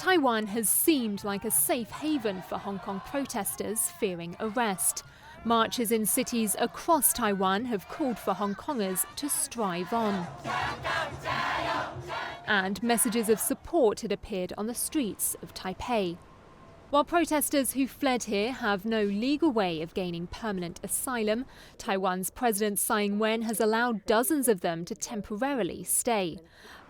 Taiwan has seemed like a safe haven for Hong Kong protesters fearing arrest. Marches in cities across Taiwan have called for Hong Kongers to strive on. And messages of support had appeared on the streets of Taipei. While protesters who fled here have no legal way of gaining permanent asylum, Taiwan's President Tsai Ing-wen has allowed dozens of them to temporarily stay.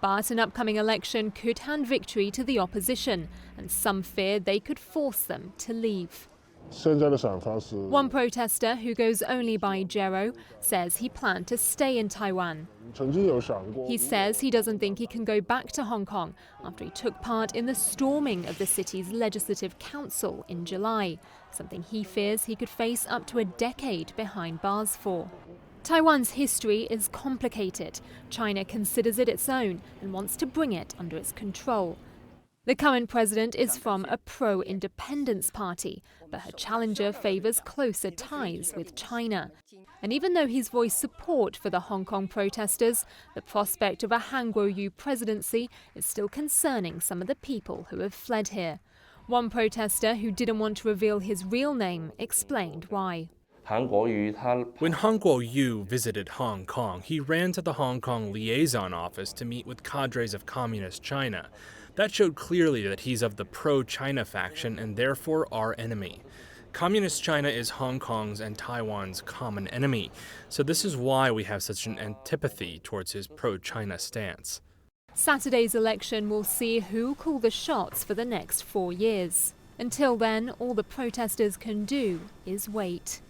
But an upcoming election could hand victory to the opposition, and some fear they could force them to leave. One protester, who goes only by Jero, says he planned to stay in Taiwan. He says he doesn't think he can go back to Hong Kong after he took part in the storming of the city's Legislative Council in July, something he fears he could face up to a decade behind bars for. Taiwan's history is complicated. China considers it its own and wants to bring it under its control. The current president is from a pro-independence party, but her challenger favours closer ties with China. And even though he's voiced support for the Hong Kong protesters, the prospect of a Han Kuo-yu presidency is still concerning some of the people who have fled here. One protester, who didn't want to reveal his real name, explained why. When Han Kuo-yu visited Hong Kong, he ran to the Hong Kong liaison office to meet with cadres of Communist China. That showed clearly that he's of the pro-China faction and therefore our enemy. Communist China is Hong Kong's and Taiwan's common enemy, so this is why we have such an antipathy towards his pro-China stance. Saturday's election will see who call the shots for the next 4 years. Until then, all the protesters can do is wait.